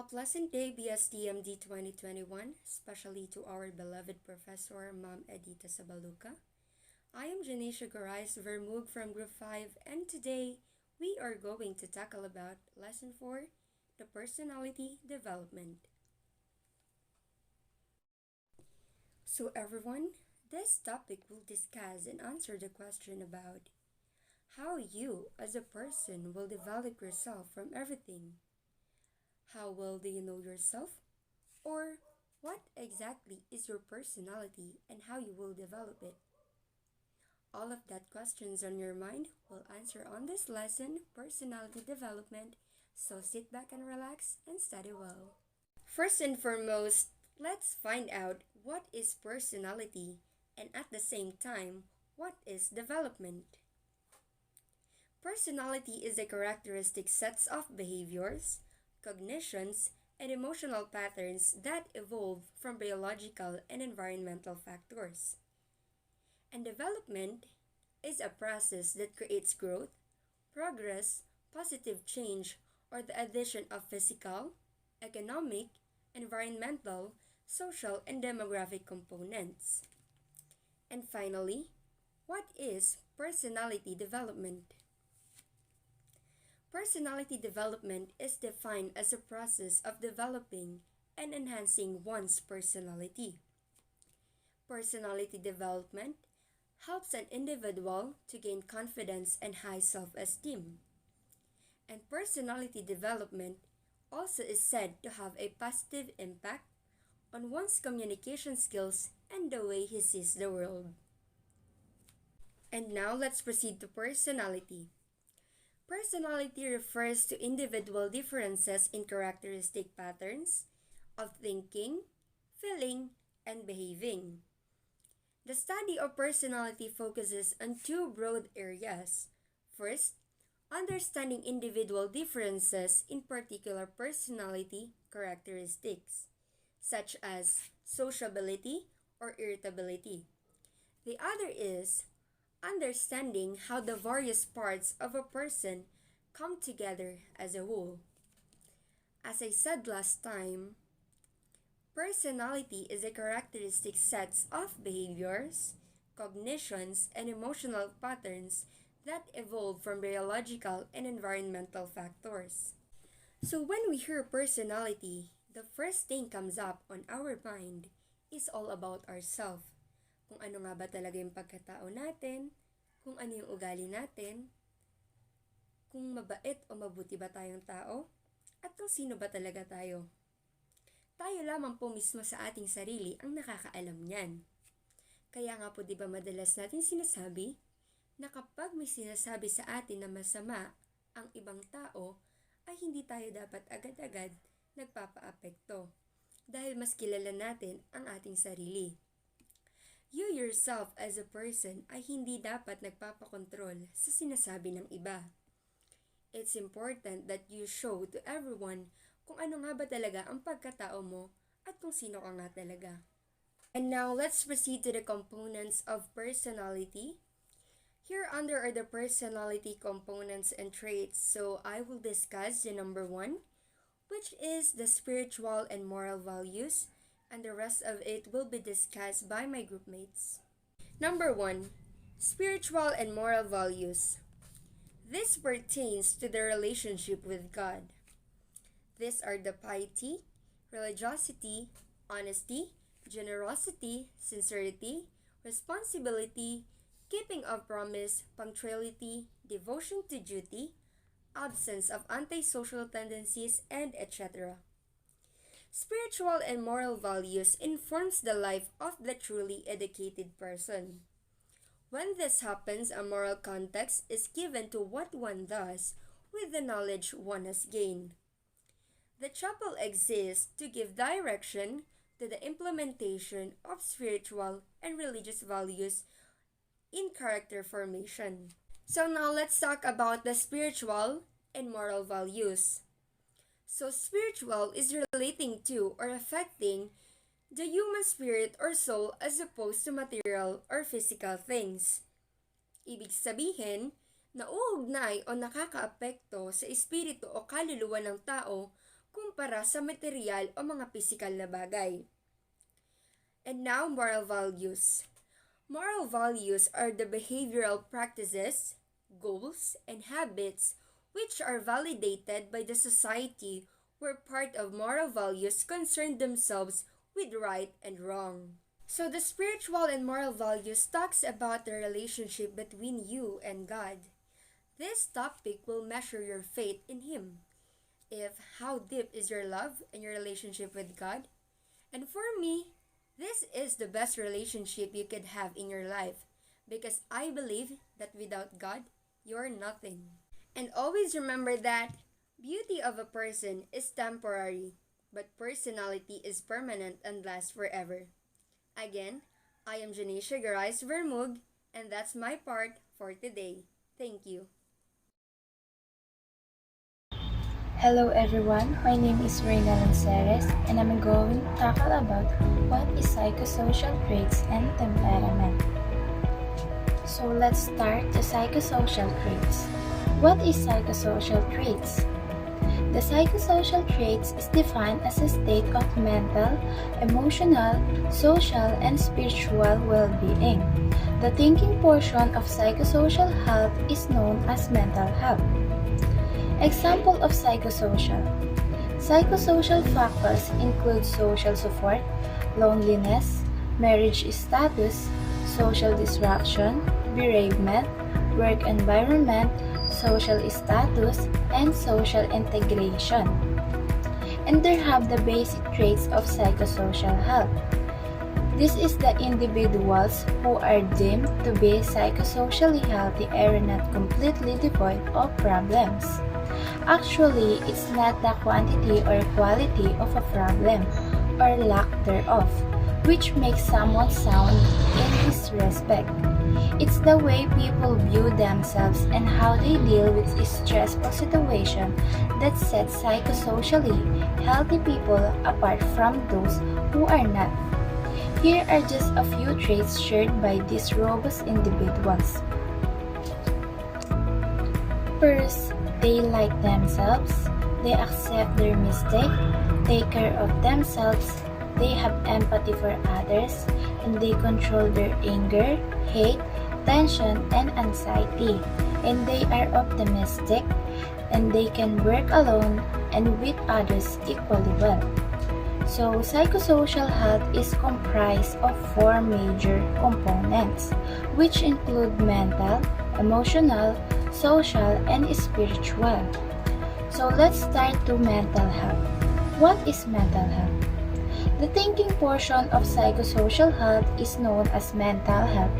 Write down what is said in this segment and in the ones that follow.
Pleasant day BSTMD 2021, especially to our beloved Professor Ma'am Edita Sabaluka. I am Janeisha Vermug from Group 5, and today we are going to tackle about Lesson 4, the Personality Development. So everyone, this topic will discuss and answer the question about how you as a person will develop yourself from everything. How well do you know yourself? Or what exactly is your personality and how you will develop it? All of that questions on your mind will answer on this lesson, Personality Development, so sit back and relax and study well. First and foremost, let's find out what is personality and at the same time, what is development. Personality is a characteristic sets of behaviors, cognitions, and emotional patterns that evolve from biological and environmental factors. And development is a process that creates growth, progress, positive change, or the addition of physical, economic, environmental, social, and demographic components. And finally, what is personality development? Personality development is defined as a process of developing and enhancing one's personality. Personality development helps an individual to gain confidence and high self-esteem. And personality development also is said to have a positive impact on one's communication skills and the way he sees the world. And now let's proceed to personality. Personality refers to individual differences in characteristic patterns of thinking, feeling, and behaving. The study of personality focuses on two broad areas. First, understanding individual differences in particular personality characteristics, such as sociability or irritability. The other is understanding how the various parts of a person come together as a whole. As I said last time, personality is a characteristic set of behaviors, cognitions, and emotional patterns that evolve from biological and environmental factors. So when we hear personality, the first thing comes up on our mind is all about ourselves. Kung ano nga ba talaga yung pagkatao natin, kung ano yung ugali natin, kung mabait o mabuti ba tayong tao, at kung sino ba talaga tayo. Tayo lamang po mismo sa ating sarili ang nakakaalam niyan. Kaya nga po 'di ba madalas natin sinasabi na kapag may sinasabi sa atin na masama ang ibang tao, ay hindi tayo dapat agad-agad nagpapaapekto dahil mas kilala natin ang ating sarili. You yourself as a person ay hindi dapat nagpapakontrol sa sinasabi ng iba. It's important that you show to everyone kung ano nga ba talaga ang pagkatao mo at kung sino ka nga talaga. And now, let's proceed to the components of personality. Here under are the personality components and traits, so I will discuss the number 1, which is the spiritual and moral values, and the rest of it will be discussed by my group mates. Number 1, spiritual and moral values. This pertains to the relationship with God. These are the piety, religiosity, honesty, generosity, sincerity, responsibility, keeping of promise, punctuality, devotion to duty, absence of antisocial tendencies, and etc. Spiritual and moral values informs the life of the truly educated person. When this happens, a moral context is given to what one does with the knowledge one has gained. The chapel exists to give direction to the implementation of spiritual and religious values in character formation. So now let's talk about the spiritual and moral values. So spiritual is relating to or affecting the human spirit or soul as opposed to material or physical things. Ibig sabihin, nauugnay o nakakaapekto sa espiritu o kaluluwa ng tao kumpara sa material o mga pisikal na bagay. And now, moral values. Moral values are the behavioral practices, goals, and habits which are validated by the society where part of moral values concern themselves with right and wrong. So the spiritual and moral values talks about the relationship between you and God. This topic will measure your faith in Him. If how deep is your love and your relationship with God? And for me, this is the best relationship you could have in your life because I believe that without God, you're nothing. And always remember that beauty of a person is temporary, but personality is permanent and lasts forever. Again, I am Janeisha Vermug, and that's my part for today. Thank you. Hello everyone, my name is Reynalyn Ceres and I'm going to tackle about what is psychosocial traits and temperament. So let's start the psychosocial traits. What is psychosocial traits? The psychosocial traits is defined as a state of mental, emotional, social, and spiritual well-being. The thinking portion of psychosocial health is known as mental health. Example of psychosocial. Psychosocial factors include social support, loneliness, marriage status, social disruption, bereavement, work environment, social status, and social integration. And there have the basic traits of psychosocial health. This is the individuals who are deemed to be psychosocially healthy are not completely devoid of problems. Actually, it's not the quantity or quality of a problem or lack thereof, which makes someone sound in this respect. It's the way people view themselves and how they deal with a stressful situation that sets psychosocially healthy people apart from those who are not. Here are just a few traits shared by these robust individuals. First, they like themselves, they accept their mistake, take care of themselves, they have empathy for others, and they control their anger, hate, tension, and anxiety. And they are optimistic, and they can work alone and with others equally well. So, psychosocial health is comprised of four major components, which include mental, emotional, social, and spiritual. So, let's start to mental health. What is mental health? The thinking portion of psychosocial health is known as mental health.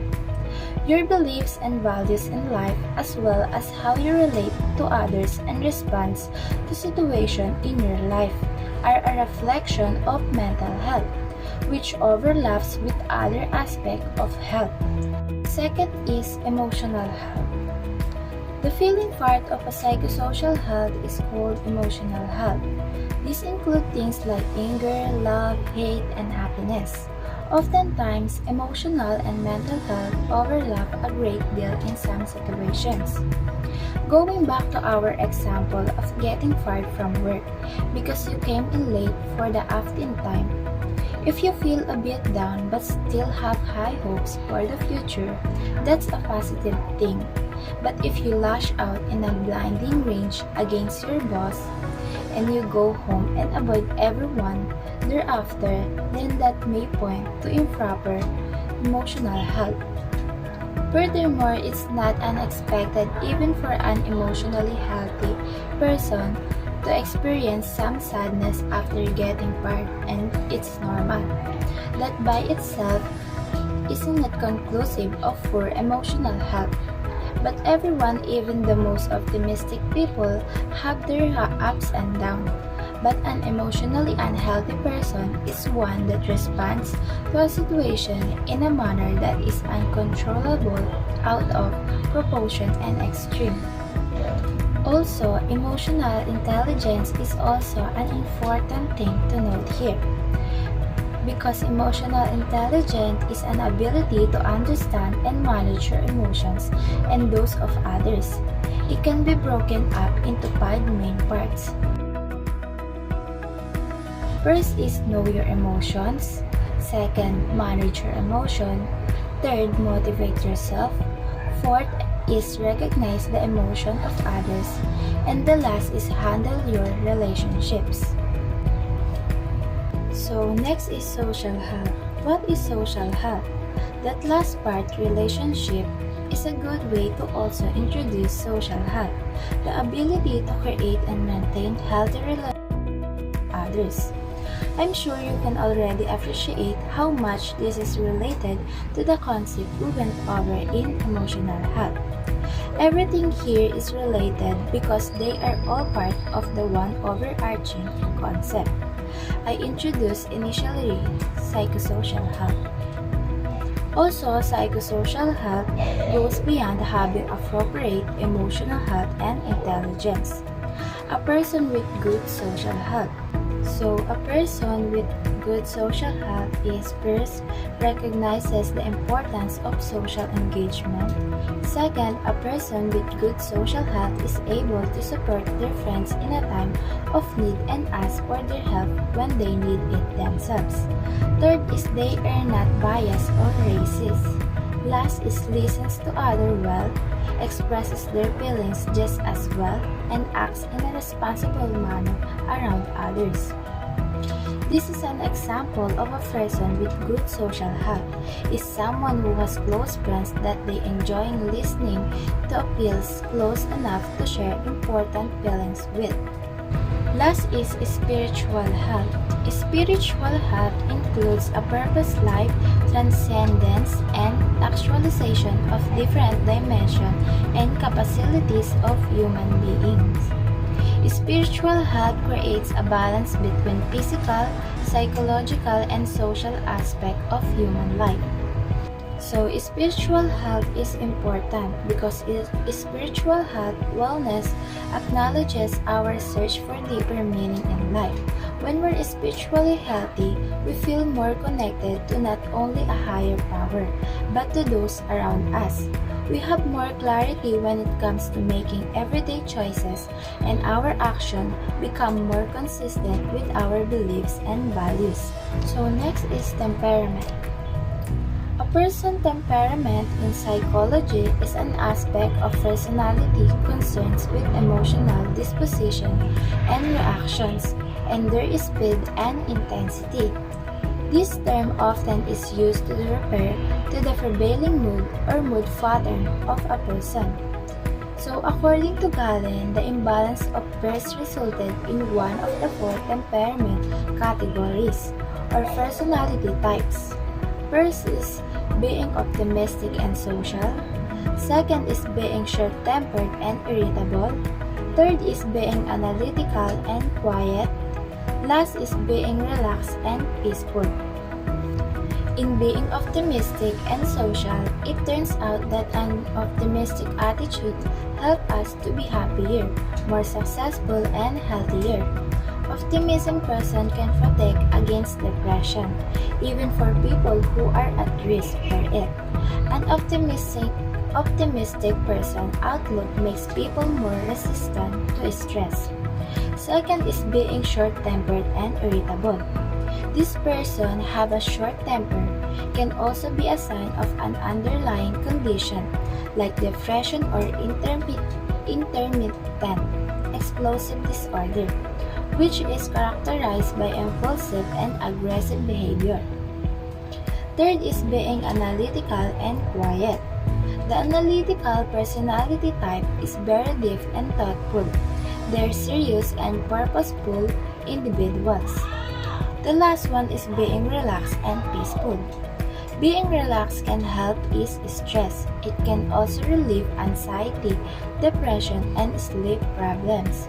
Your beliefs and values in life, as well as how you relate to others and response to situations in your life, are a reflection of mental health, which overlaps with other aspects of health. Second is emotional health. The feeling part of a psychosocial health is called emotional health. These include things like anger, love, hate, and happiness. Oftentimes, emotional and mental health overlap a great deal in some situations. Going back to our example of getting fired from work because you came in late for the afternoon time. If you feel a bit down but still have high hopes for the future, that's a positive thing. But if you lash out in a blinding rage against your boss and you go home and avoid everyone thereafter, then that may point to improper emotional health. Furthermore, it's not unexpected even for an emotionally healthy person to experience some sadness after getting fired, and it's normal. That by itself isn't conclusive of poor emotional health. But everyone, even the most optimistic people, have their ups and downs. But an emotionally unhealthy person is one that responds to a situation in a manner that is uncontrollable, out of proportion, and extreme. Also, emotional intelligence is also an important thing to note here. Because emotional intelligence is an ability to understand and manage your emotions and those of others. It can be broken up into 5 main parts. First is know your emotions. Second, manage your emotion. Third, motivate yourself. Fourth is recognize the emotion of others. And the last is handle your relationships. So next is social health. What is social health? That last part, relationship, is a good way to also introduce social health, the ability to create and maintain healthy relationships with others. I'm sure you can already appreciate how much this is related to the concept we went over in emotional health. Everything here is related because they are all part of the one overarching concept I introduced initially, psychosocial health. Also, psychosocial health goes beyond having appropriate emotional health and intelligence. A person with good social health. So, a person with good social health is first, recognizes the importance of social engagement. Second, a person with good social health is able to support their friends in a time of need and ask for their help when they need it themselves. Third is they are not biased or racist. Last is listens to others well, expresses their feelings just as well, and acts in a responsible manner around others. This is an example of a person with good social health, is someone who has close friends that they enjoy listening to appeals close enough to share important feelings with. Last is spiritual health. Spiritual health includes a purpose life, transcendence, and actualization of different dimensions and capacities of human beings. Spiritual health creates a balance between physical, psychological, and social aspect of human life. So, spiritual health is important because spiritual health wellness acknowledges our search for deeper meaning in life. When we're spiritually healthy, we feel more connected to not only a higher power, but to those around us. We have more clarity when it comes to making everyday choices, and our action become more consistent with our beliefs and values. So next is temperament. A person's temperament in psychology is an aspect of personality concerned with emotional disposition and reactions, and their speed and intensity. This term often is used to refer to the prevailing mood or mood pattern of a person. So according to Galen, the imbalance of birth resulted in one of the four temperament categories or personality types. First is being optimistic and social. Second is being short-tempered and irritable. Third is being analytical and quiet. Last is being relaxed and peaceful. In being optimistic and social, it turns out that an optimistic attitude helps us to be happier, more successful, and healthier. Optimism person can protect against depression, even for people who are at risk for it. An optimistic person outlook makes people more resistant to stress. Second is being short-tempered and irritable. This person have a short temper can also be a sign of an underlying condition like depression or intermittent explosive disorder, which is characterized by impulsive and aggressive behavior. Third is being analytical and quiet. The analytical personality type is very deep and thoughtful. They're serious and purposeful individuals. The last one is being relaxed and peaceful. Being relaxed can help ease stress. It can also relieve anxiety, depression, and sleep problems.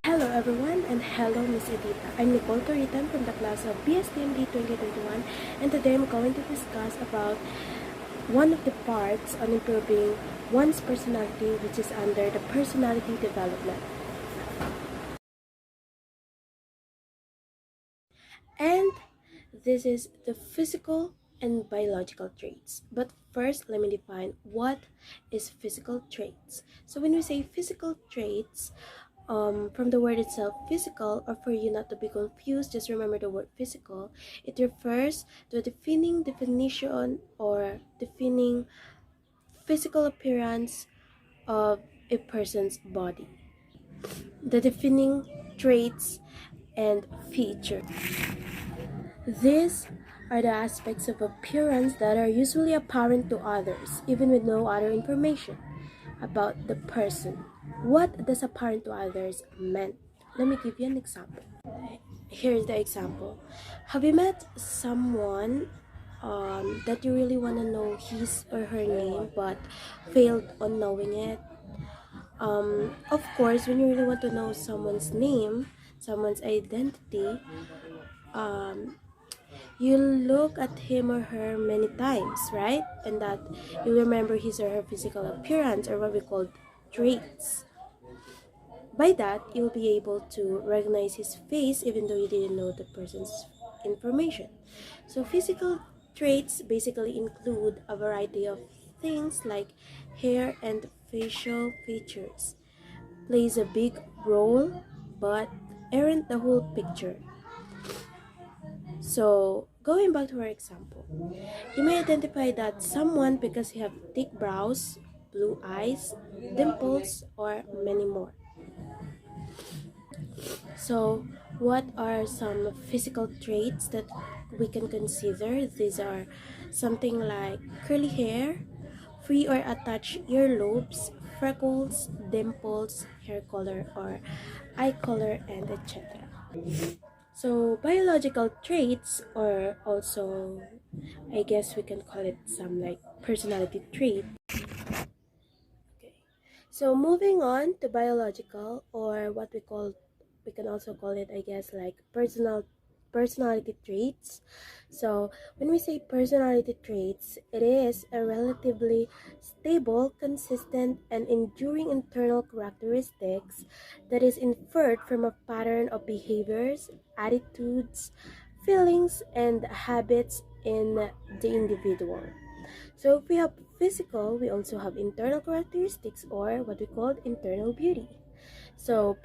Hello everyone, and hello Miss Edita. I'm Nicole Caritan from the class of BSTMD 2021, and today I'm going to discuss about one of the parts on improving one's personality, which is under the personality development. And this is the physical and biological traits. But first, let me define what is physical traits. So when we say physical traits, from the word itself, physical, or for you not to be confused, just remember the word physical. It refers to a defining definition or defining physical appearance of a person's body. The defining traits and features. These are the aspects of appearance that are usually apparent to others, even with no other information about the person. What does apparent to others mean? Let me give you an example. Here's the example. Have you met someone that you really want to know his or her name but failed on knowing it? Of course, when you really want to know someone's name, someone's identity, um, you look at him or her many times, right? And that you remember his or her physical appearance, or what we call traits. By that, you'll be able to recognize his face even though you didn't know the person's information. So physical traits basically include a variety of things like hair and facial features. Plays a big role but aren't the whole picture. So, going back to our example, you may identify that someone because he have thick brows, blue eyes, dimples, or many more. So, what are some physical traits that we can consider? These are something like curly hair, free or attached earlobes, freckles, dimples, hair color, or eye color, and etc. So, biological traits, or also, I guess we can call it some like personality trait. Okay. So, moving on to biological, or what we can also call it, I guess, like personality traits. So, when we say personality traits, it is a relatively stable, consistent, and enduring internal characteristics that is inferred from a pattern of behaviors, attitudes, feelings, and habits in the individual. So if we have physical, we also have internal characteristics, or what we call internal beauty. So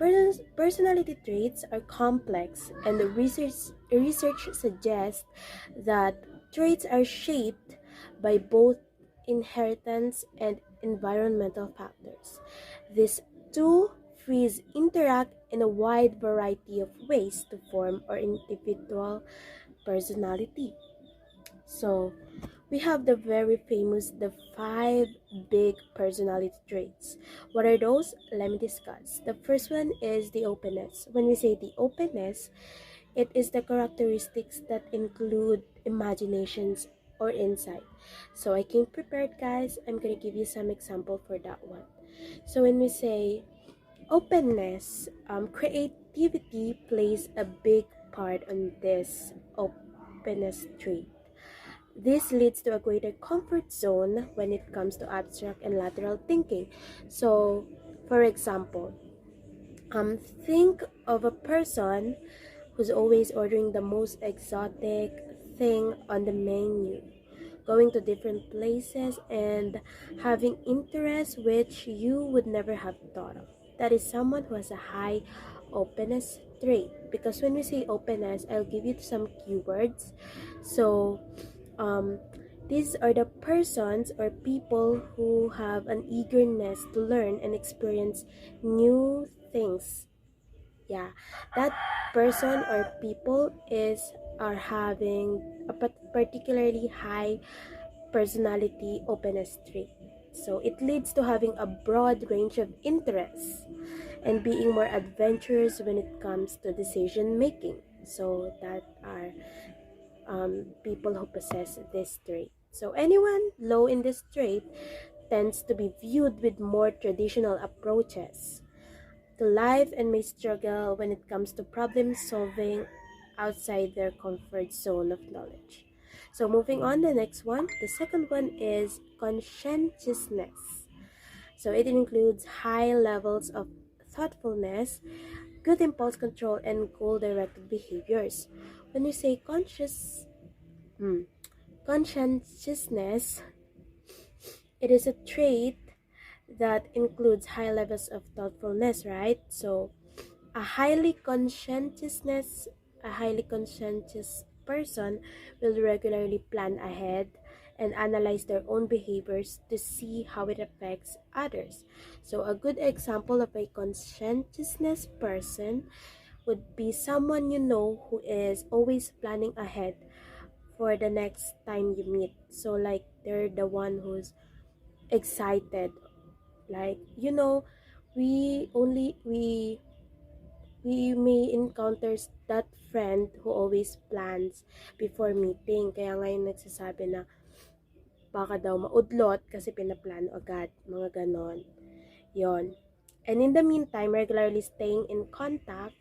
personality traits are complex, and the research suggests that traits are shaped by both inheritance and environmental factors. These two phases interact in a wide variety of ways to form our individual personality. So we have the very famous the 5 big personality traits. What are those? Let me discuss. The first one is the openness. When we say the openness, it is the characteristics that include imaginations or insight. So I came prepared, guys. I'm gonna give you some example for that one. So when we say openness, creativity plays a big part on this openness trait. This leads to a greater comfort zone when it comes to abstract and lateral thinking. So, for example, think of a person who's always ordering the most exotic thing on the menu, going to different places and having interests which you would never have thought of. That is someone who has a high openness trait. Because when we say openness, I'll give you some keywords. So, um, these are the persons or people who have an eagerness to learn and experience new things. Yeah, that person or people are having a particularly high personality openness trait. So it leads to having a broad range of interests and being more adventurous when it comes to decision making. So that are people who possess this trait. So anyone low in this trait tends to be viewed with more traditional approaches to life and may struggle when it comes to problem solving outside their comfort zone of knowledge. So moving on, the next one, the second one is conscientiousness. So it includes high levels of thoughtfulness, good impulse control, and goal-directed behaviors. When we say conscientiousness, it is a trait that includes high levels of thoughtfulness, right? So a highly conscientiousness a highly conscientious person will regularly plan ahead and analyze their own behaviors to see how it affects others. So a good example of a conscientiousness person would be someone you know who is always planning ahead for the next time you meet. So like they're the one who's excited, like we only we may encounter that friend who always plans before meeting. Kaya ngayon nagsasabi na baka daw maudlot kasi pinaplano agad. Mga ganon. Yon. And in the meantime, regularly staying in contact,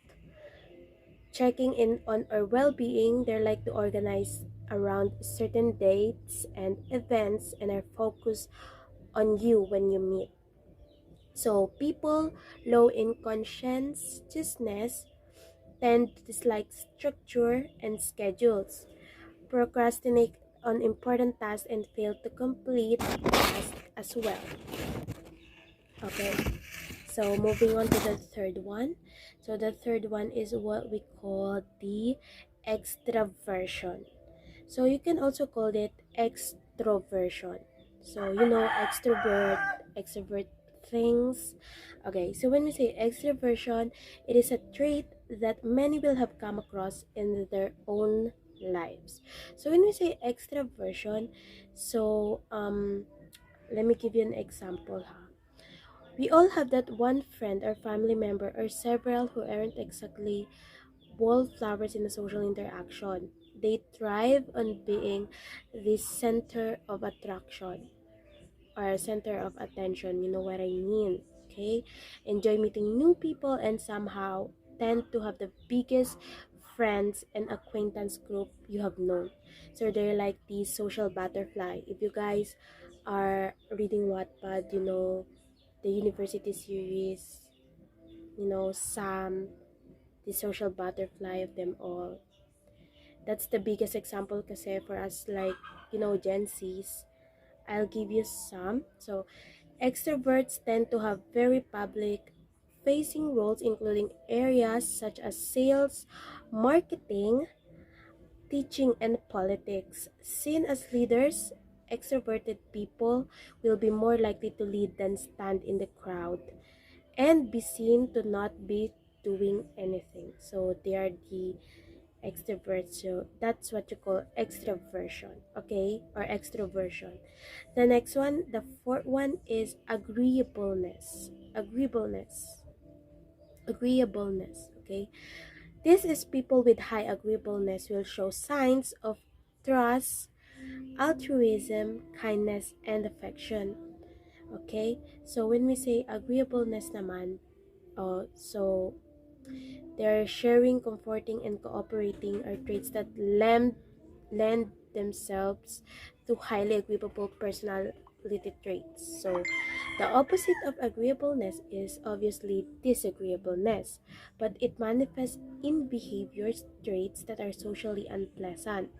checking in on our well-being, they like to organize around certain dates and events and are focused on you when you meet. So people low in conscientiousness tend to dislike structure and schedules, procrastinate on important tasks, and fail to complete tasks as well. Okay, so moving on to the third one. So the third one is what we call the extraversion. So you can also call it extroversion. So extrovert things. Okay, so when we say extroversion, it is a trait that many will have come across in their own lives. So when we say extraversion, so let me give you an example. We all have that one friend or family member or several who aren't exactly wallflowers in a social interaction. They thrive on being the center of attraction or center of attention. You know what I mean? Okay? Enjoy meeting new people and somehow tend to have the biggest friends and acquaintance group you have known. So they're like the social butterfly. If you guys are reading Wattpad, the university series, Sam, the social butterfly of them all. That's the biggest example kasi for us, like, Gen Zs. I'll give you some. So extroverts tend to have very public facing roles, including areas such as sales, marketing, teaching, and politics. Seen as leaders, extroverted people will be more likely to lead than stand in the crowd and be seen to not be doing anything. So they are the extroverts. So that's what you call extroversion, okay, or extroversion. The next one, the fourth one, is agreeableness. Okay, this is people with high agreeableness will show signs of trust, altruism, kindness, and affection. Okay, so when we say agreeableness naman, so they're sharing, comforting, and cooperating are traits that lend themselves to highly agreeable personality traits. So the opposite of agreeableness is obviously disagreeableness, but it manifests in behaviors traits that are socially unpleasant.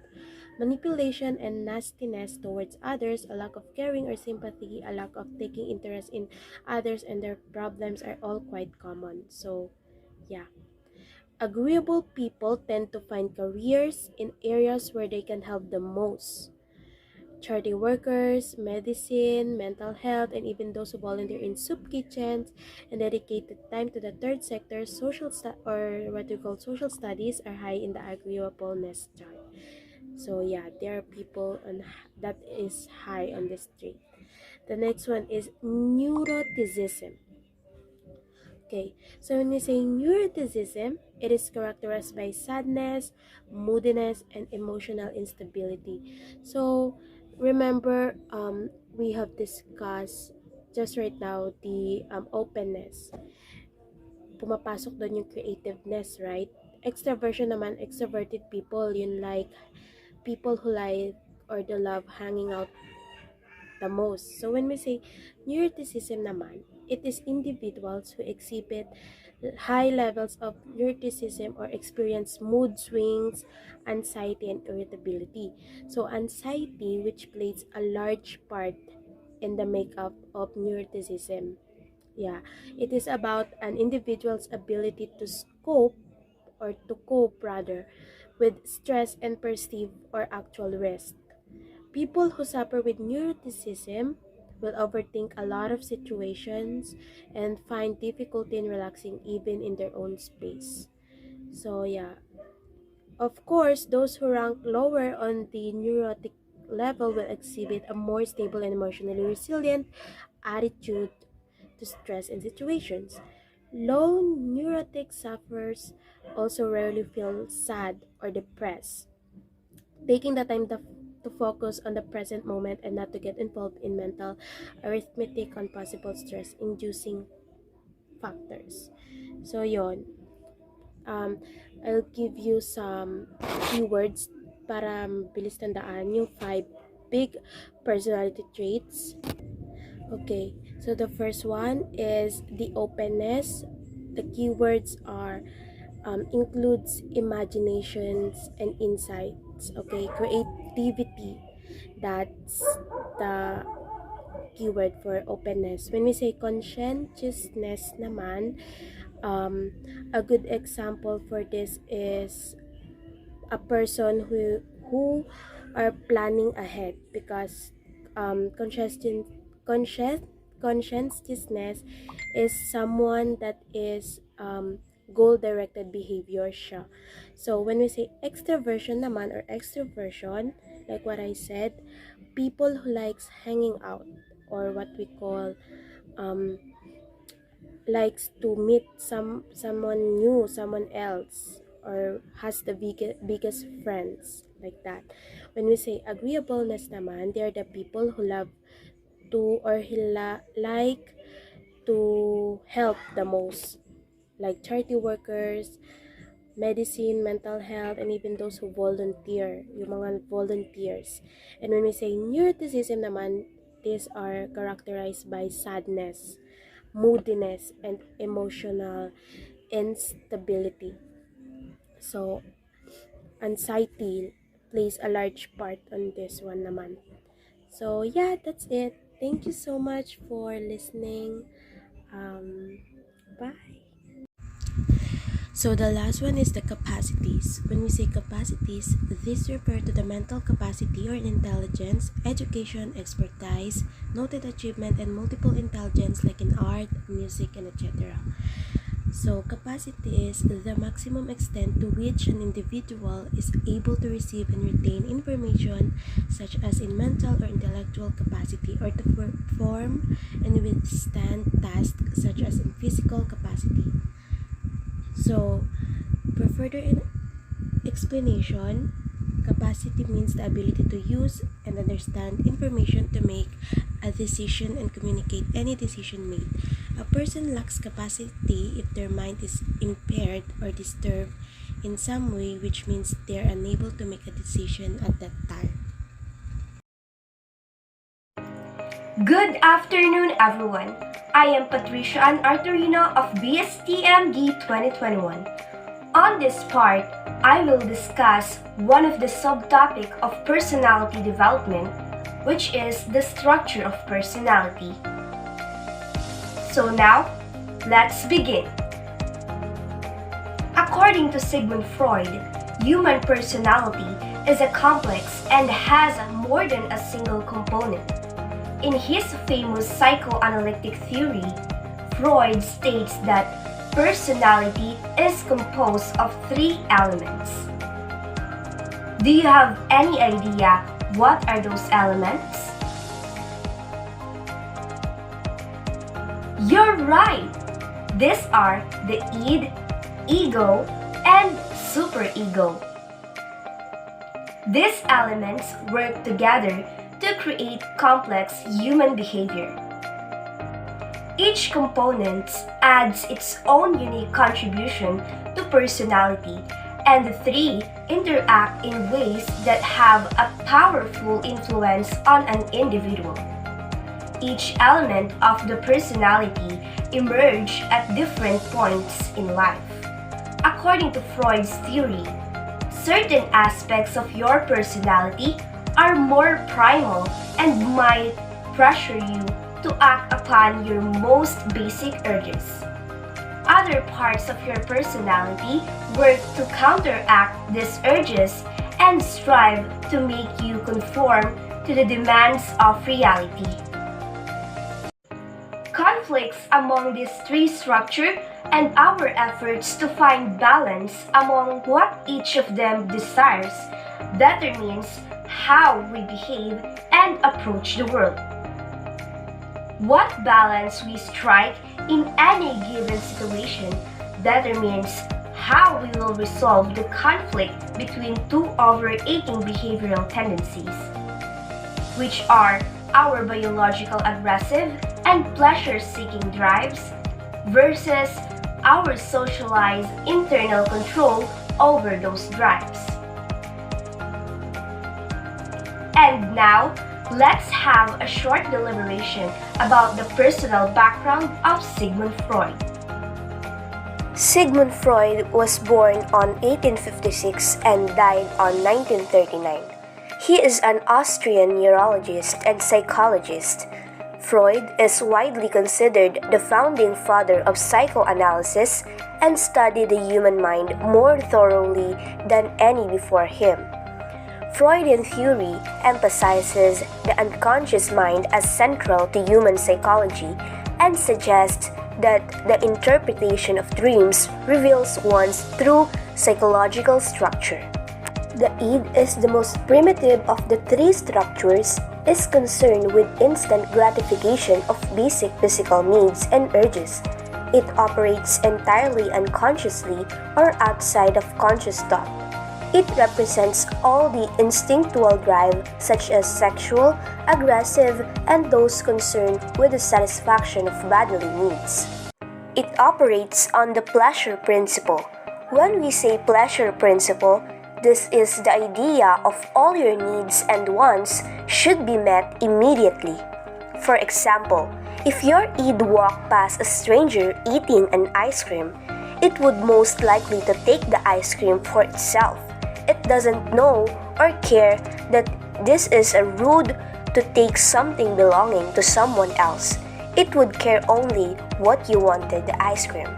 Manipulation and nastiness towards others, a lack of caring or sympathy, a lack of taking interest in others and their problems are all quite common. So, yeah. Agreeable people tend to find careers in areas where they can help the most. Charity workers, medicine, mental health, and even those who volunteer in soup kitchens and dedicate time to the third sector, or what we call social studies, are high in the agreeableness chart. So yeah, there are people that is high on this trait. The next one is neuroticism. Okay, so when we say neuroticism, it is characterized by sadness, moodiness, and emotional instability. So remember, we have discussed just right now the openness. Pumapasok doon yung creativeness, right? Extroversion naman, extroverted people, yun like people who like or they love hanging out the most. So when we say neuroticism naman, it is individuals who exhibit high levels of neuroticism or experience mood swings, anxiety, and irritability. So anxiety, which plays a large part in the makeup of neuroticism. Yeah, it is about an individual's ability to cope rather with stress and perceived or actual risk. People who suffer with neuroticism will overthink a lot of situations and find difficulty in relaxing even in their own space. So yeah, of course, those who rank lower on the neurotic level will exhibit a more stable and emotionally resilient attitude to stress and situations. Low neurotic sufferers also rarely feel sad or depressed, taking the time to focus on the present moment and not to get involved in mental arithmetic on possible stress inducing factors. So yon, um, I'll give you some keywords para bilis tandaan yung 5 big personality traits. Okay, so the first one is the openness. The keywords are includes imaginations and insights. Okay, creativity. That's the keyword for openness. When we say conscientiousness naman, a good example for this is a person who are planning ahead, because conscientiousness is someone that is goal-directed behavior siya. So when we say extroversion naman or extroversion, like what I said, people who likes hanging out, or what we call likes to meet someone new, someone else, or has the biggest friends, like that. When we say agreeableness naman, they are the people who love to, or like to help the most, like charity workers, medicine, mental health, and even those who volunteer, yung mga volunteers. And when we say neuroticism naman, these are characterized by sadness, moodiness, and emotional instability. So, anxiety plays a large part on this one naman. So, yeah, that's it. Thank you so much for listening. Bye. So the last one is the capacities. When we say capacities, these refer to the mental capacity or intelligence, education, expertise, noted achievement, and multiple intelligence like in art, music, and etc. So capacity is the maximum extent to which an individual is able to receive and retain information, such as in mental or intellectual capacity, or to perform and withstand tasks such as in physical capacity. So, for further explanation, capacity means the ability to use and understand information to make a decision and communicate any decision made. A person lacks capacity if their mind is impaired or disturbed in some way, which means they are unable to make a decision at that time. Good afternoon, everyone. I am Patricia and Torino of BSTMD 2021. On this part, I will discuss one of the subtopic of personality development, which is the structure of personality. So now, let's begin. According to Sigmund Freud, human personality is a complex and has more than a single component. In his famous psychoanalytic theory, Freud states that personality is composed of 3 elements. Do you have any idea what are those elements? You're right! These are the id, ego, and superego. These elements work together to create complex human behavior. Each component adds its own unique contribution to personality, and the 3 interact in ways that have a powerful influence on an individual. Each element of the personality emerges at different points in life. According to Freud's theory, certain aspects of your personality are more primal and might pressure you to act upon your most basic urges. Other parts of your personality work to counteract these urges and strive to make you conform to the demands of reality. Conflicts among these three structures and our efforts to find balance among what each of them desires determines how we behave and approach the world. What balance we strike in any given situation determines how we will resolve the conflict between two overarching behavioral tendencies, which are our biological aggressive and pleasure-seeking drives versus our socialized internal control over those drives. And now, let's have a short deliberation about the personal background of Sigmund Freud. Sigmund Freud was born on 1856 and died on 1939. He is an Austrian neurologist and psychologist. Freud is widely considered the founding father of psychoanalysis and studied the human mind more thoroughly than any before him. Freudian theory emphasizes the unconscious mind as central to human psychology and suggests that the interpretation of dreams reveals one's true psychological structure. The id is the most primitive of the three structures, is concerned with instant gratification of basic physical needs and urges. It operates entirely unconsciously or outside of conscious thought. It represents all the instinctual drive such as sexual, aggressive, and those concerned with the satisfaction of bodily needs. It operates on the pleasure principle. When we say pleasure principle, this is the idea of all your needs and wants should be met immediately. For example, if your id walked past a stranger eating an ice cream, it would most likely to take the ice cream for itself. It doesn't know or care that this is a rude to take something belonging to someone else. It would care only what you wanted the ice cream.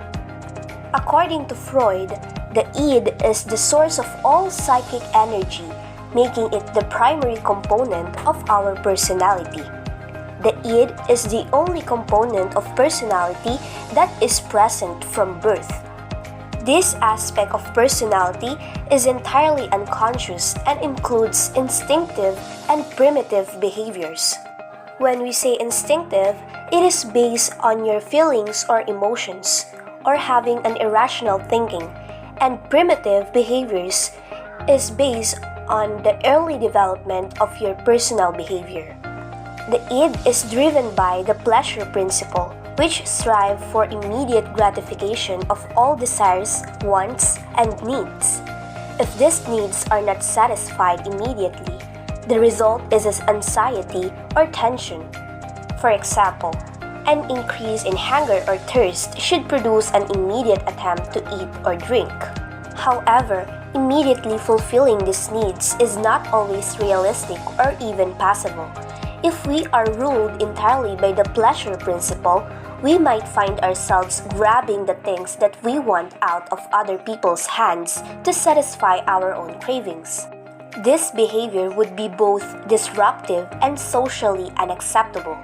According to Freud, the id is the source of all psychic energy, making it the primary component of our personality. The id is the only component of personality that is present from birth. This aspect of personality is entirely unconscious and includes instinctive and primitive behaviors. When we say instinctive, it is based on your feelings or emotions, or having an irrational thinking, and primitive behaviors is based on the early development of your personal behavior. The id is driven by the pleasure principle, which strive for immediate gratification of all desires, wants, and needs. If these needs are not satisfied immediately, the result is anxiety or tension. For example, an increase in hunger or thirst should produce an immediate attempt to eat or drink. However, immediately fulfilling these needs is not always realistic or even possible. If we are ruled entirely by the pleasure principle, we might find ourselves grabbing the things that we want out of other people's hands to satisfy our own cravings. This behavior would be both disruptive and socially unacceptable.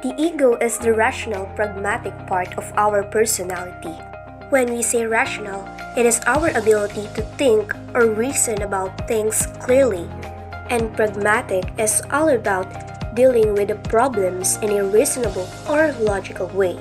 The ego is the rational, pragmatic part of our personality. When we say rational, it is our ability to think or reason about things clearly, and pragmatic is all about dealing with the problems in a reasonable or logical way.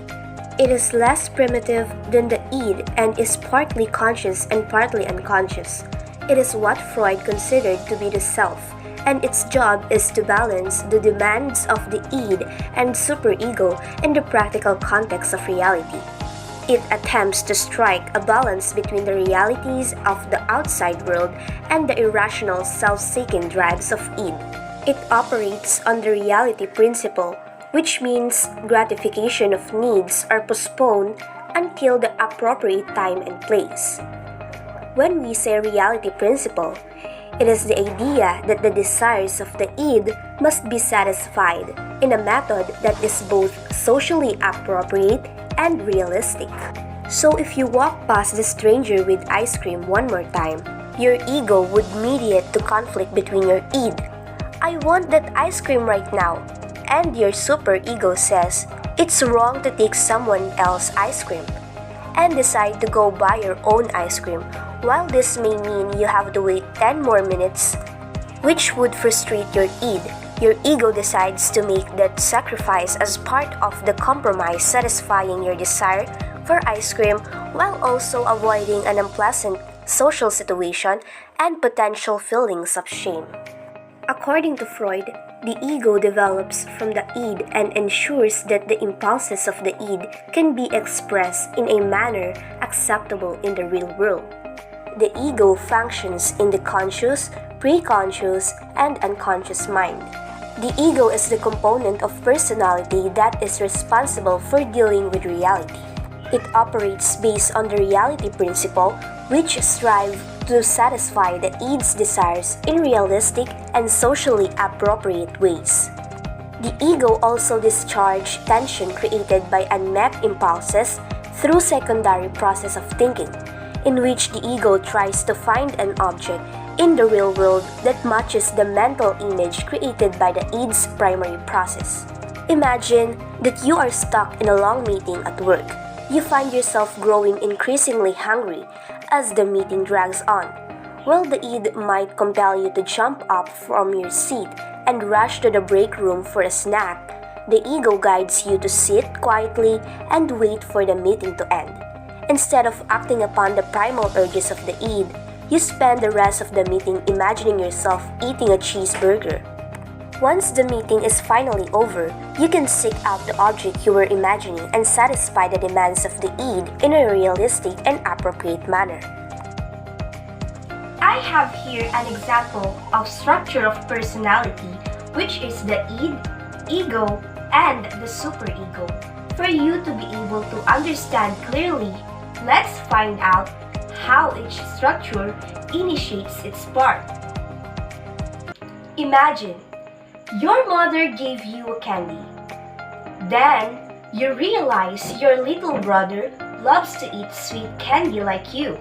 It is less primitive than the id and is partly conscious and partly unconscious. It is what Freud considered to be the self, and its job is to balance the demands of the id and superego in the practical context of reality. It attempts to strike a balance between the realities of the outside world and the irrational self-seeking drives of id. It operates on the reality principle, which means gratification of needs are postponed until the appropriate time and place. When we say reality principle, It is the idea that the desires of the id must be satisfied in a method that is both socially appropriate and realistic. So if you walk past the stranger with ice cream one more time, your ego would mediate to conflict between your id. I want that ice cream right now. And your super ego says it's wrong to take someone else's ice cream and decide to go buy your own ice cream. While this may mean you have to wait 10 more minutes, which would frustrate your ego decides to make that sacrifice as part of the compromise, satisfying your desire for ice cream while also avoiding an unpleasant social situation and potential feelings of shame. According to Freud, the ego develops from the id and ensures that the impulses of the id can be expressed in a manner acceptable in the real world. The ego functions in the conscious, preconscious, and unconscious mind. The ego is the component of personality that is responsible for dealing with reality. It operates based on the reality principle, which strives to satisfy the id's desires in realistic and socially appropriate ways. The ego also discharges tension created by unmet impulses through secondary process of thinking, in which the ego tries to find an object in the real world that matches the mental image created by the id's primary process. Imagine that you are stuck in a long meeting at work. You find yourself growing increasingly hungry as the meeting drags on. While the id might compel you to jump up from your seat and rush to the break room for a snack, the ego guides you to sit quietly and wait for the meeting to end. Instead of acting upon the primal urges of the id, you spend the rest of the meeting imagining yourself eating a cheeseburger. Once the meeting is finally over, you can seek out the object you were imagining and satisfy the demands of the id in a realistic and appropriate manner. I have here an example of structure of personality, which is the id, ego, and the superego. For you to be able to understand clearly, let's find out how each structure initiates its part. Imagine, your mother gave you a candy. Then, you realize your little brother loves to eat sweet candy like you.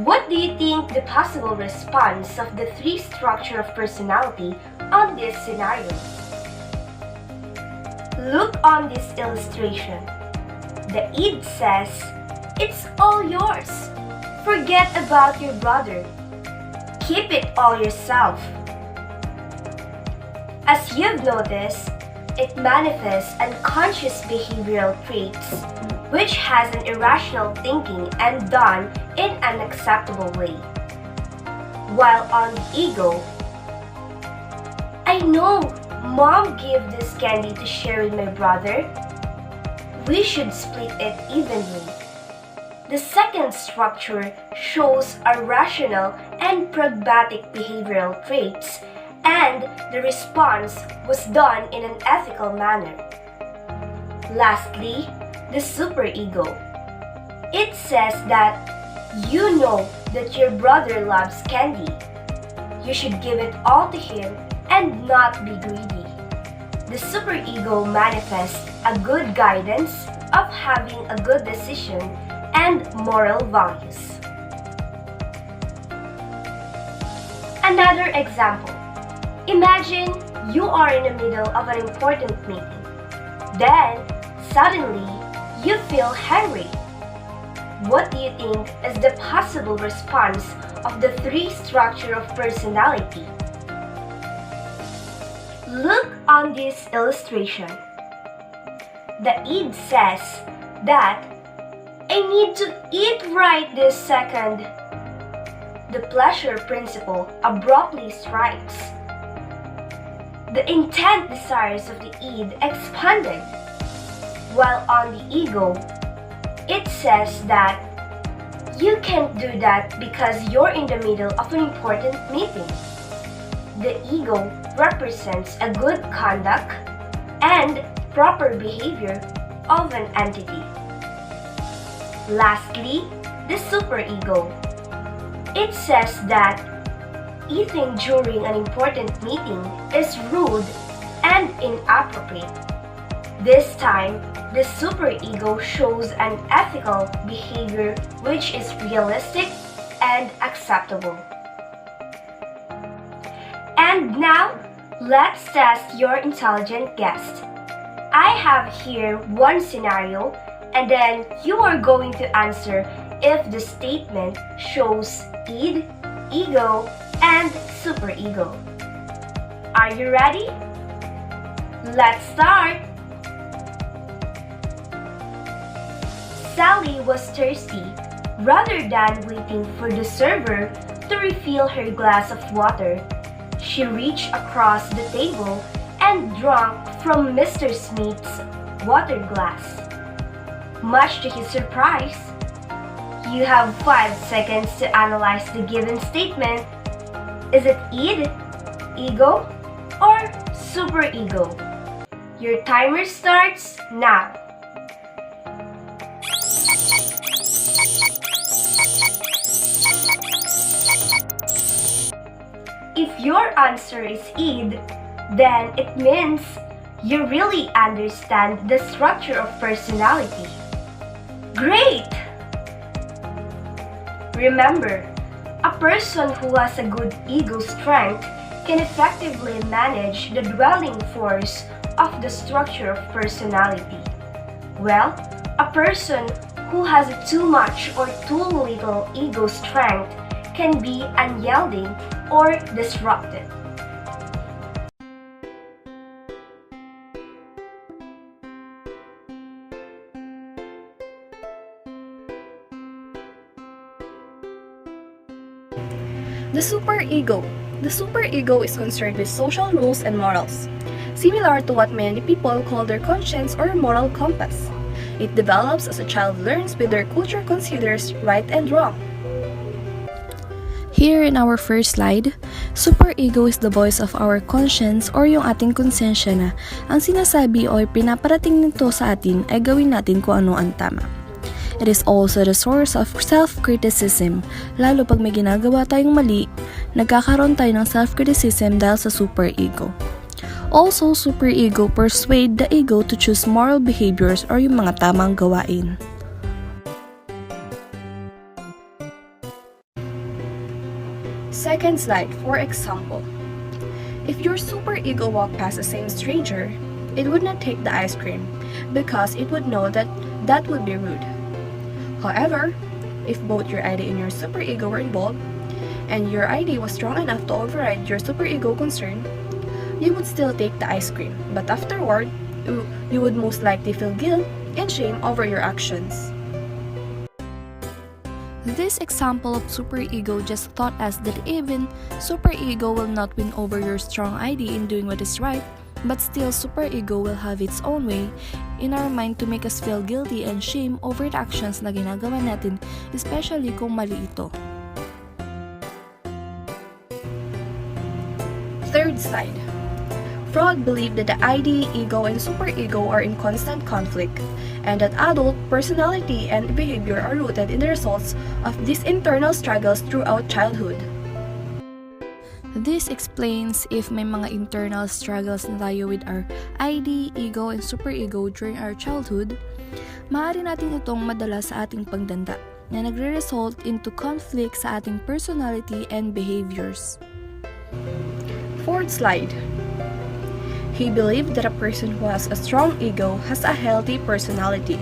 What do you think the possible response of the three structure of personality on this scenario? Look on this illustration. The id says, "It's all yours. Forget about your brother. Keep it all yourself." As you've noticed, it manifests unconscious behavioral traits, which has an irrational thinking and done in an acceptable way. While on the ego, "I know Mom gave this candy to share with my brother. We should split it evenly." The second structure shows a rational and pragmatic behavioral traits, and the response was done in an ethical manner. Lastly, the superego. It says that you know that your brother loves candy. You should give it all to him and not be greedy. The superego manifests a good guidance of having a good decision and moral values. Another example. Imagine you are in the middle of an important meeting. Then, suddenly, you feel hungry. What do you think is the possible response of the three structure of personality? Look on this illustration. The id says that I need to eat right this second. The pleasure principle abruptly strikes. The intent desires of the id expanded, while on the ego, it says that you can't do that because you're in the middle of an important meeting. The ego represents a good conduct and proper behavior of an entity. Lastly, the superego. It says that eating during an important meeting is rude and inappropriate. This time, the superego shows an ethical behavior which is realistic and acceptable. And now, let's test your intelligent guess. I have here one scenario, and then you are going to answer if the statement shows id, ego, and superego. Are you ready? Let's start! Sally was thirsty. Rather than waiting for the server to refill her glass of water, she reached across the table and drank from Mr. Smith's water glass. Much to his surprise, you have 5 seconds to analyze the given statement. Is it id, ego, or superego? Your timer starts now. If your answer is id, then it means you really understand the structure of personality. Great! Remember, a person who has a good ego strength can effectively manage the dwelling force of the structure of personality. Well, a person who has too much or too little ego strength can be unyielding or disruptive. The superego. The superego is concerned with social rules and morals, similar to what many people call their conscience or moral compass. It develops as a child learns with their culture considers right and wrong. Here in our first slide, superego is the voice of our conscience or yung ating konsensya na ang sinasabi o pinaparating nito sa atin ay gawin natin kung ano ang tama. It is also the source of self-criticism, lalo pag may ginagawa tayong mali, nagkakaroon tayo ng self-criticism dahil sa superego. Also, superego persuade the ego to choose moral behaviors or yung mga tamang gawain. Second slide, for example. If your superego walked past the same stranger, it would not take the ice cream because it would know that that would be rude. However, if both your ID and your superego were involved, and your ID was strong enough to override your superego concern, you would still take the ice cream, but afterward, you would most likely feel guilt and shame over your actions. This example of superego just taught us that even superego will not win over your strong ID in doing what is right, but still superego will have its own way in our mind to make us feel guilty and shame over the actions na ginagawa natin, especially kung mali ito. Third slide. Freud believed that the ID, ego, and superego are in constant conflict, and that adult personality and behavior are rooted in the results of these internal struggles throughout childhood. This explains if may mga internal struggles na tayo with our ID, ego, and superego during our childhood, maaari natin itong madala sa ating pagdanda na nagre-result into conflict sa ating personality and behaviors. Fourth slide. He believed that a person who has a strong ego has a healthy personality,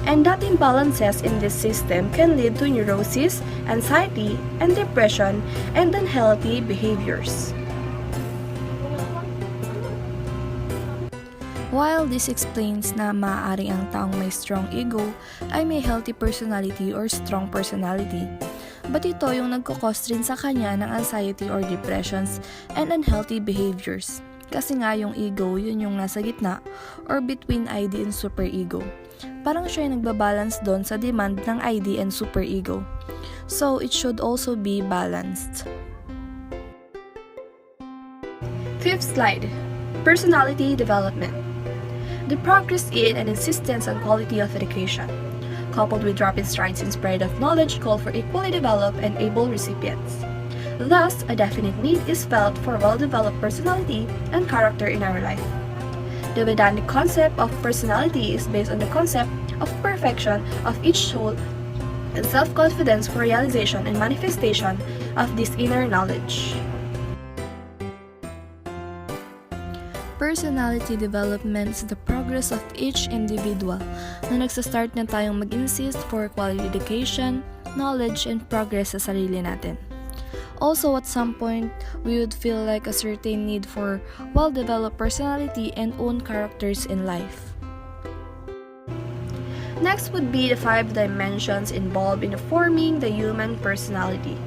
and that imbalances in this system can lead to neurosis, anxiety, and depression, and unhealthy behaviors. While this explains na maaari ang taong may strong ego ay may healthy personality or strong personality, but ito yung nagkakos rin sa kanya ng anxiety or depressions and unhealthy behaviors. Kasi nga yung ego, yun yung nasa gitna or between ID and superego. Parang siya yung nagbabalance doon sa demand ng ID and superego. So, it should also be balanced. Fifth slide. Personality development. The progress in and insistence on quality of education, coupled with rapid strides in spread of knowledge, call for equally developed and able recipients. Thus, a definite need is felt for well-developed personality and character in our life. The Vedanic concept of personality is based on the concept of perfection of each soul and self-confidence for realization and manifestation of this inner knowledge. Personality development is the progress of each individual na nagsastart na tayong mag-insist for quality education, knowledge, and progress sa sarili natin. Also, at some point, we would feel like a certain need for well-developed personality and own characters in life. Next would be the 5 dimensions involved in forming the human personality.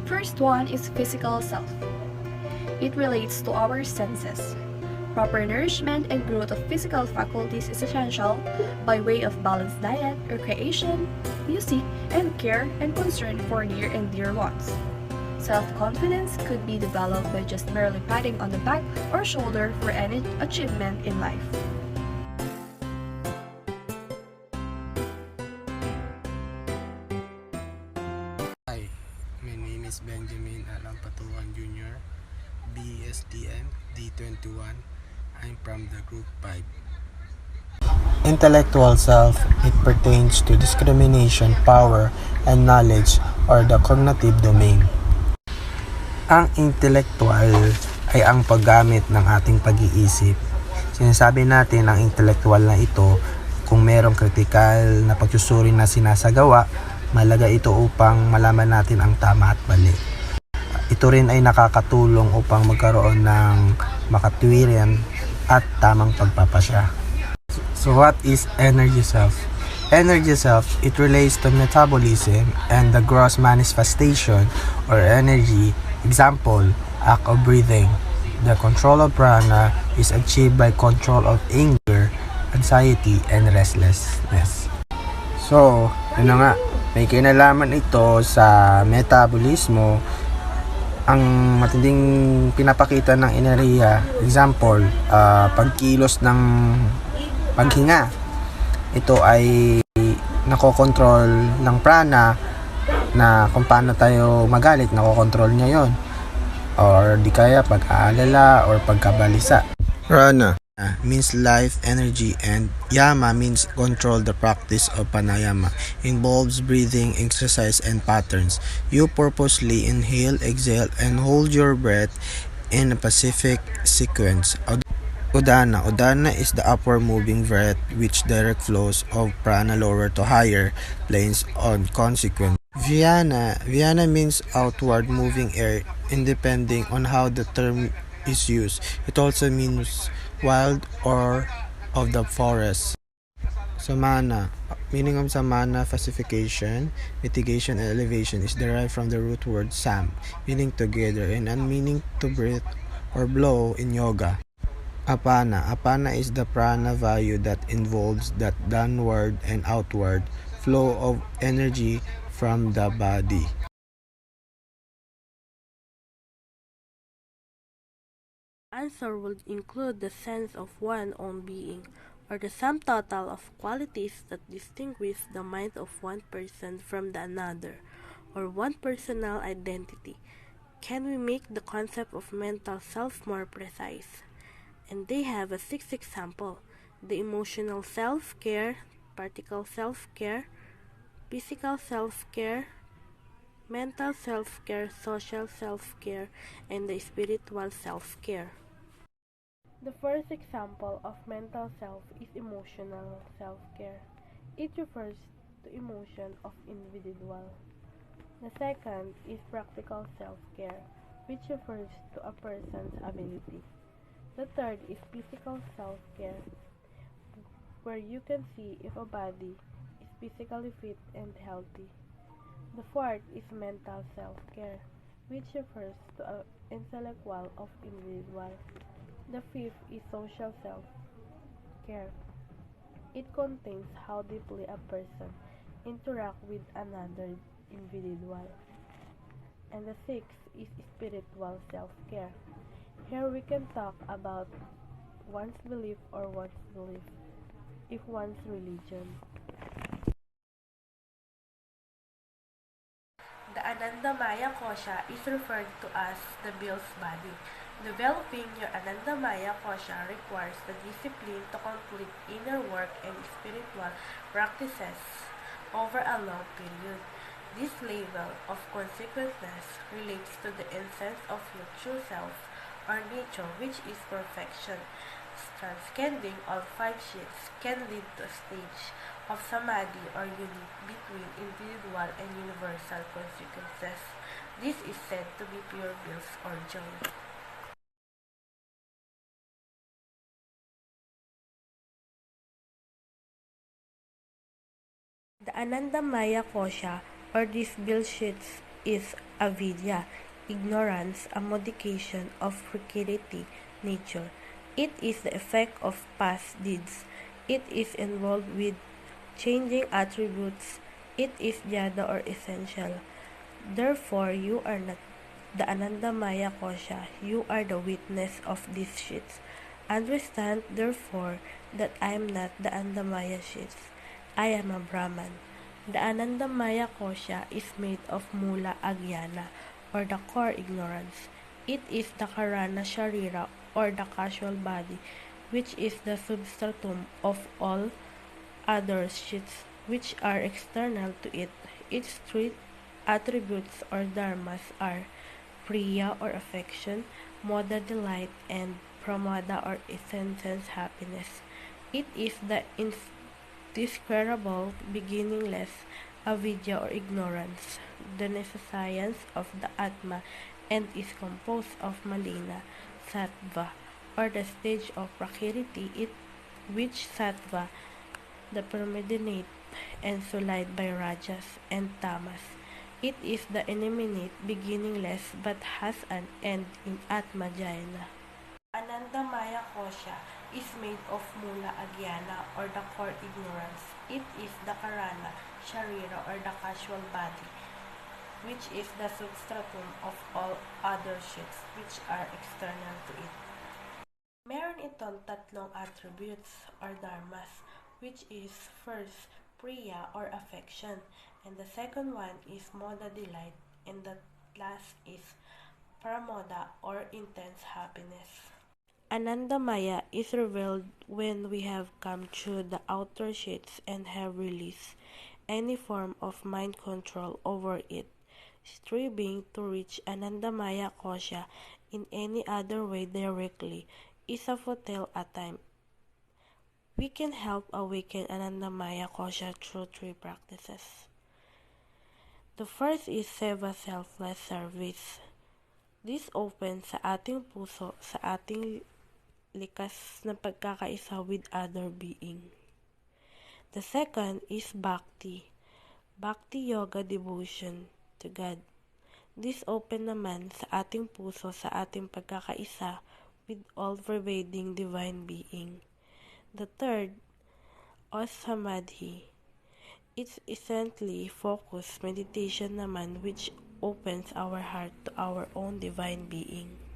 First one is physical self. It relates to our senses. Proper nourishment and growth of physical faculties is essential by way of balanced diet, recreation, music, and care and concern for near and dear ones. Self-confidence could be developed by just merely patting on the back or shoulder for any achievement in life. Hi, my name is Benjamin Ampatuan Jr., BSTM D21. I'm from the group 5. Intellectual self, it pertains to discrimination, power, and knowledge or the cognitive domain. Ang intellectual ay ang paggamit ng ating pag-iisip. Sinasabi natin ang intellectual na ito kung merong kritikal na pagsusuri na sinasagawa, malaga ito upang malaman natin ang tama at mali. Ito rin ay nakakatulong upang magkaroon ng makatwiran at tamang pagpapasya. So what is energy self? Energy self, it relates to metabolism and the gross manifestation or energy. Example, act of breathing. The control of prana is achieved by control of anger, anxiety, and restlessness. So, ano nga, may kinalaman ito sa metabolismo. Ang matinding pinapakita ng enerhiya, example, pagkilos ng paghinga. Ito ay nakokontrol ng prana na kung paano tayo magalit, nakokontrol niya yon. Or di kaya pag-aalala or pagkabalisa. Prana means life, energy, and yama means control. The practice of pranayama involves breathing, exercise, and patterns. You purposely inhale, exhale, and hold your breath in a specific sequence. Udana. Udana is the upward moving breath which direct flows of prana lower to higher planes on consequence. Vyana. Vyana means outward moving air, independing on how the term is used. It also means wild or of the forest. Samana. Meaning of samana, pacification, mitigation, and elevation is derived from the root word sam, meaning together, and meaning to breathe or blow in yoga. Apana. Apana is the prana value that involves that downward and outward flow of energy from the body. Answer would include the sense of one's own being, or the sum total of qualities that distinguish the mind of one person from the another, or one personal identity. Can we make the concept of mental self more precise? And they have a 6 example: the emotional self-care, practical self-care, physical self-care, mental self-care, social self-care, and the spiritual self-care. The first example of mental self is emotional self-care. It refers to emotion of individual. The second is practical self-care, which refers to a person's ability. The third is physical self-care, where you can see if a body is physically fit and healthy. The fourth is mental self-care, which refers to an intellectual of individual. The fifth is social self-care. It contains how deeply a person interacts with another individual. And the sixth is spiritual self-care. Here we can talk about one's belief or one's belief, if one's religion. Daanan Anandamaya Kosha is referred to as the Bill's body. Developing your Anandamaya Kosha requires the discipline to complete inner work and spiritual practices over a long period. This level of consequentness relates to the essence of your true self or nature, which is perfection. Transcending all five sheets can lead to a stage of samadhi or unity between individual and universal consequences. This is said to be pure bliss or joy. The Anandamaya Kosha or these bill sheets is avidya, ignorance, a modification of Prakriti nature. It is the effect of past deeds. It is involved with changing attributes. It is jada or essential. Therefore, you are not the Anandamaya Kosha. You are the witness of these sheets. Understand, therefore, that I am not the Anandamaya sheets. I am a Brahman. The Anandamaya Kosha is made of Mula Agyana, or the core ignorance. It is the Karana Sharira, or the casual body, which is the substratum of all other sheets which are external to it. Its three attributes or dharmas are priya or affection, moda delight, and pramada or sense happiness. It is the indescribable, beginningless avidya or ignorance, the nescience of the Atma, and is composed of malina, sattva, or the stage of prakriti, which sattva, the predominate and sullied by rajas and tamas. It is the inimitate, beginningless, but has an end in Atma Jayana. Anandamaya Kosha is made of Mula Agyana or the core ignorance. It is the Karana, Sharira or the casual body, which is the substratum of all other sheets which are external to it. Meron itong tatlong attributes or dharmas, which is first, priya or affection, and the second one is moda delight, and the last is pramoda or intense happiness. Anandamaya is revealed when we have come through the outer sheets and have released any form of mind control over it. Striving to reach Anandamaya Kosha in any other way directly is a futile attempt. We can help awaken Anandamaya Kosha through three practices. The first is seva, selfless service. This opens sa ating puso, sa ating likas na pagkakaisa with other being. The second is bhakti. Bhakti yoga devotion to God. This open naman sa ating puso, sa ating pagkakaisa with all-pervading divine being. The third, or samadhi. It's essentially focused meditation naman which opens our heart to our own divine being.